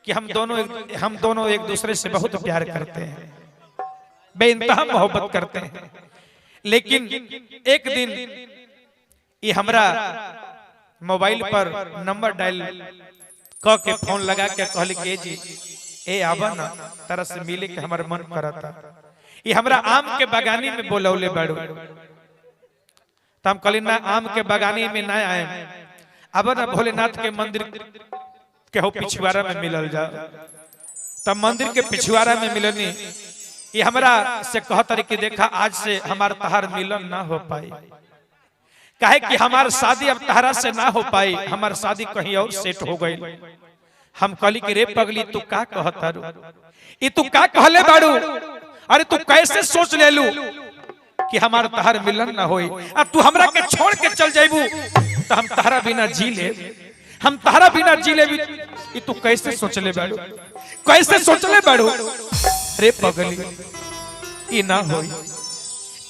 कि हम दोनों एक दूसरे से बहुत प्यार करते हैं, बेइंतहा मोहब्बत करते हैं। लेकिन एक दिन ये हमरा मोबाइल पर नंबर डायल क के फोन लगा के कहली के जी ए आवा ना तरह से मिले के हमार मन करता। ये हमरा आम के बगानी में बोलौले बाड़ू तो हम कहली ना आम के बगानी में ना आए, अब ना भोलेनाथ के मंदिर के हो पिछवाड़ा में मिलल जा। तब मंदिर के पिछवाड़ा में मिलनी ये हमरा से कहतर कि देखा आज से हमार तहार मिलन ना हो पाई, काहे कि हमार शादी अब तहरा से ना हो पाई, हमार शादी कहीं और सेट हो गई। हम कहली कि रे पगली तू का कहता रू, ई तू का कहले बाड़ू, अरे तू कैसे सोच ले लू कि हमार तहर मिलन ना होई, आ तू हमरा के छोड़ के चल जाइबू तो हम तहरा बिना जी ले, हम तहरा बिना जी ले। ई तू कैसे सोच ले बाड़ू, कैसे सोच ले बाड़ू रे पगली, ई ना होई,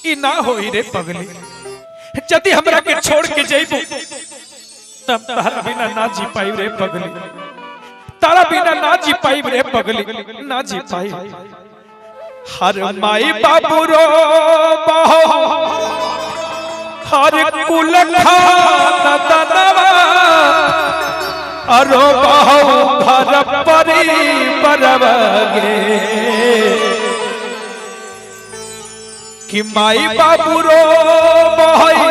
ई ना होई रे पगली। यदि हमरा के छोड़ के जाइबू तब तारा बिना ना जी पाई रे पगली, तारा बिना ना जी पाई रे पगली, ना जी पाई। हर माई बाबू रो बहो हर कुल खाना दनवा अरो बहो घर परिवार गे कि माई बाबू रो बहई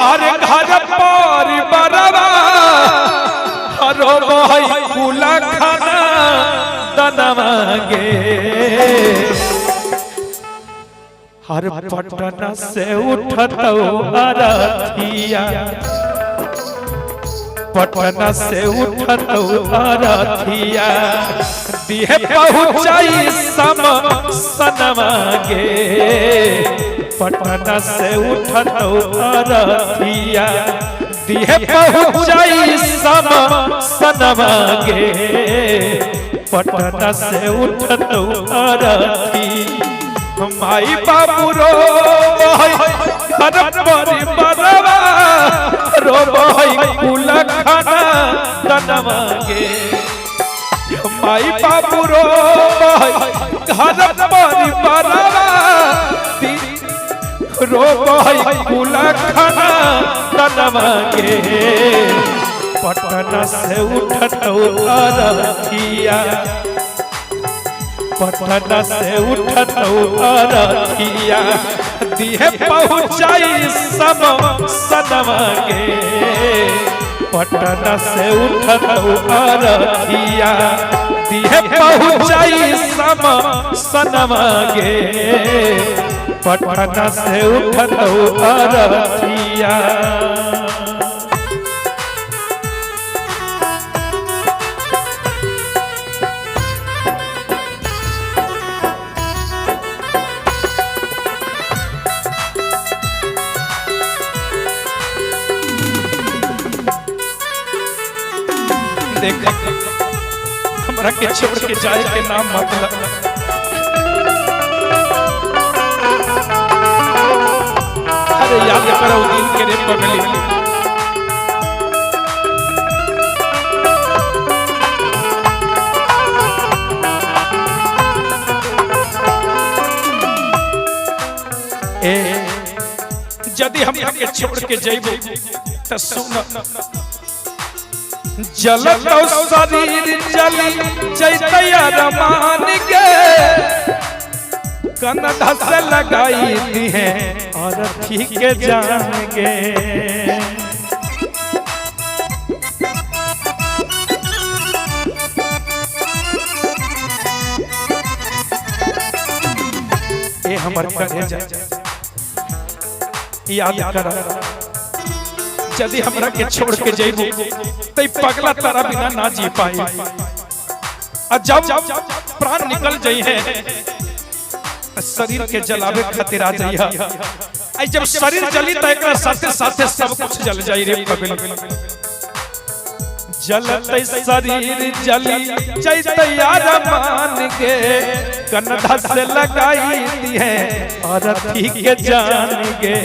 अरे घर परिवारवा हरो बहई कुला खाना दनवा गे। हर पटना से उठतौ अरथिया, पटना से उठतौ अरथिया दिहे पहुँचाई सम सनवा गे। पटना से उठतौ अरथिया दिहे पहुँचाई सम सनवा गे। पटना से उठतौ अरथी माई बाबू रो घर परिवारवा रो कुल खाना दनवा गे। माई बाबू रो घर परिवारवा रो कुल खाना दनवा गे। पटना से उठतौ अरथिया, पटना से उठतौ अरथिया दिहे पहुँचाई सब सनवा गे। पटना से उठतौ अरथिया दिहे पहुँचाई सब सनवा गे। पटना से उठतौ अरथिया। देख हमरा के छोड़ के जाए के नाम मतलब अरे याद करो दिन के रे पगली। ए यदि हमरा के छोड़ के जइबो त सुन जलतो शरीर जली जैतया रमान के कन्धा से लगाई दी है और ठीक जान गे। ए हमर करे जा याद कर यदि हमरा के छोड़ के जइबू तई पगला तारा बिना ना जी पाई। और जब प्राण निकल जाई है शरीर के जलावे खातिर आ जाई है। आई जब शरीर जली त एकरा साथे साथे सब कुछ जल जाई रे पगली। जलते शरीर जली जैतया रमान के कन्धा से लगाई दी है और ठीक जान गे।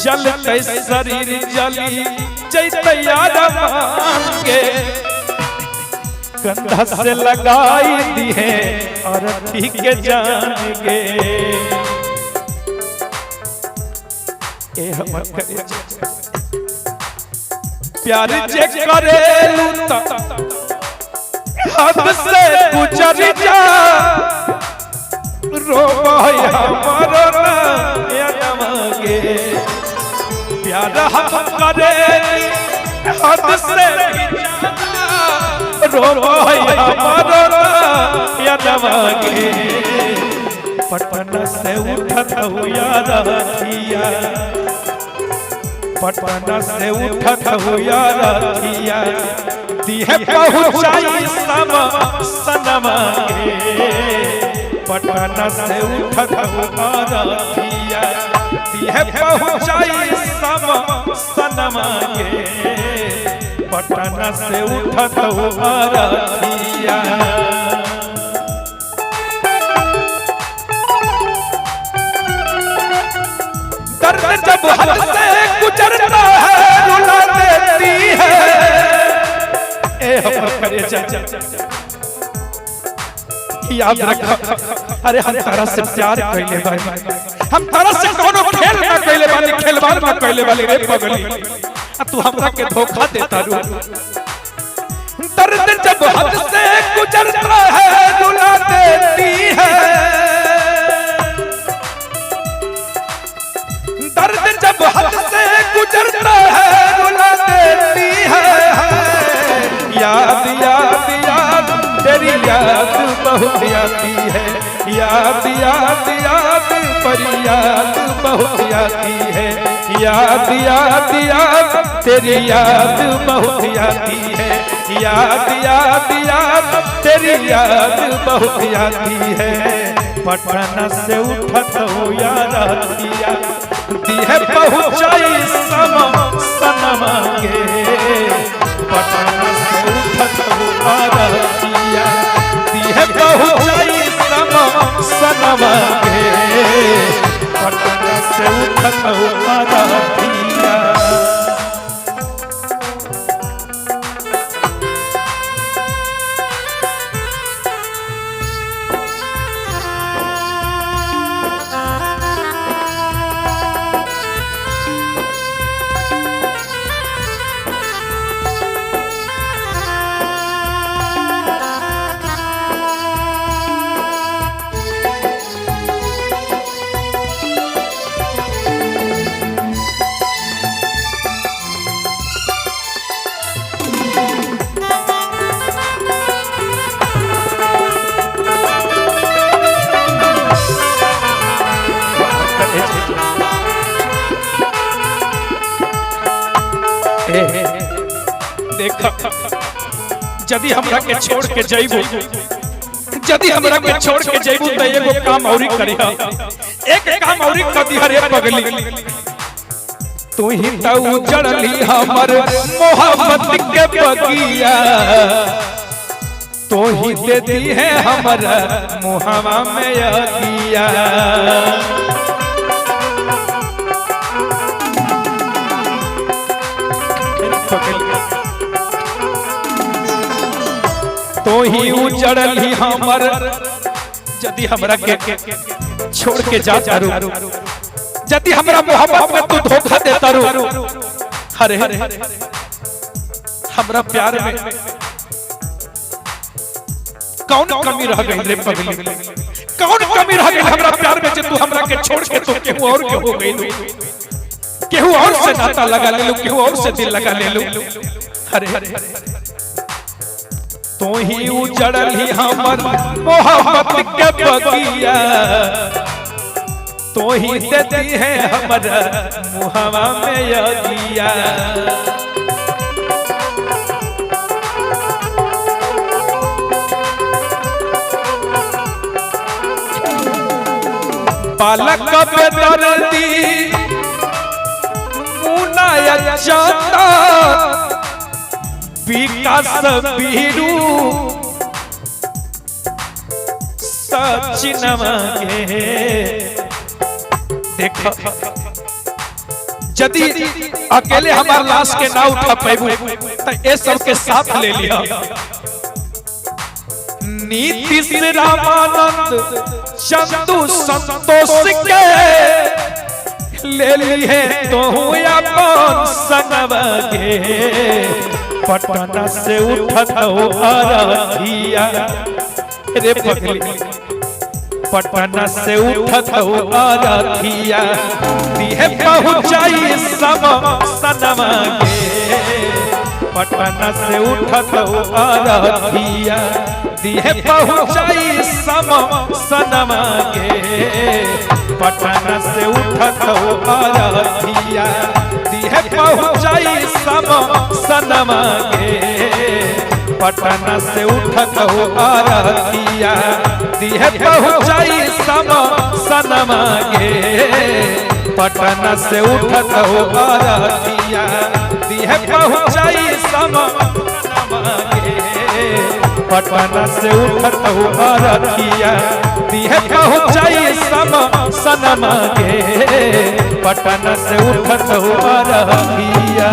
चलते शरीर जली जैते यार मांगे कंधा से लगाई दी है और ठीक जानेंगे ए हम करे प्यार जे करे लूटा हद से गुजर जा रो हमारो नगे प्यार हम करे हद से रो हमारो नगे पटना से उठत हुआ रखिया पटना से उठत हुआ रखिया दिहे पहुँचाई सम सनमा के पटना से उठत हुआ रखिया दिहे पहुँचाई सम सनमा के पटना से उठत हुआ रखिया दर्द जब हद से गुजरता है रुला देती है ए हम करे याद रखा अरे हम तारा से प्यार कइले बानी हम तारा से कोनो खेल ना कइले बानी खेलवाड़ ना कइले बानी रे पगली आ तू हमरा के धोखा देता रू दर्द जब हद से गुजरता है रुला देती है दर्द जब हद से गुजरता है रुला देती है याद याद याद तेरी याद बहुत आती है याद याद याद पर याद बहुत आती है याद याद याद तेरी याद बहुत आती है याद याद याद तेरी याद बहुत आती है पटना से उठत हो याद दिया दिहे पहुँचाई सम सनमा के पटना से उठत हो याद दिया दिहे पहुँचाई सम सनमा के पटना से उठत हो याद दिया देखा जदी हमरा के छोड़ के जाइबो जदी हमरा के छोड़ के जाइबो त एगो काम औरी करिहा एक काम औरी कर दिहा रे पगली तू ही त उजड़ली हमर मोहब्बत के बगिया तो ही दे दी है हमर मुहावा में अगिया तो ही उजड़ली हमर जदी हमरा के छोड़ के जा तारू जदी हमरा मोहब्बत में तू धोखा देता रू अरे हमरा प्यार में कौन कमी रह गई रे पगली कौन कमी रह गई हमरा प्यार में जे तू हमरा के छोड़ के तो केहू और के हो गई केहू और से नाता लगा ले लो केहू और से दिल लगा ले लो अरे तो ही उजड़ली हमर मोहब्बत के बगिया तो ही देती है हमर मुहावा में अगिया पालक पे दर्दी मुनाया जाता विकास बीरू सचिनवा के देखो यदि अकेले हमार लाश के ना उठा पैबू तो ये सब के साथ ले लिया। नीतीश रामानंद चंदू संतोष के ले लिए तो अपन संगवा के पटना से उठत हो आरथिया रे पगली पटना से उठत हो आरथिया दिहे पहुंचाई सम सनमा के पटना से उठत हो आरथिया दिहे पहुंचाई सम सनमा के पटना से उठत हो आरथिया दिहे पहुंचाई सम सनमा के पटना से उठत हो आरथिया दिहे पहुंचाई सम सनमा के पटना से उठत हो आरथिया दिहे पहुंचाई सम सनमा के पटना से उठत हो आरथिया दिहे पहुंचाई सम सनमा के पटना से उठत हो आरथिया।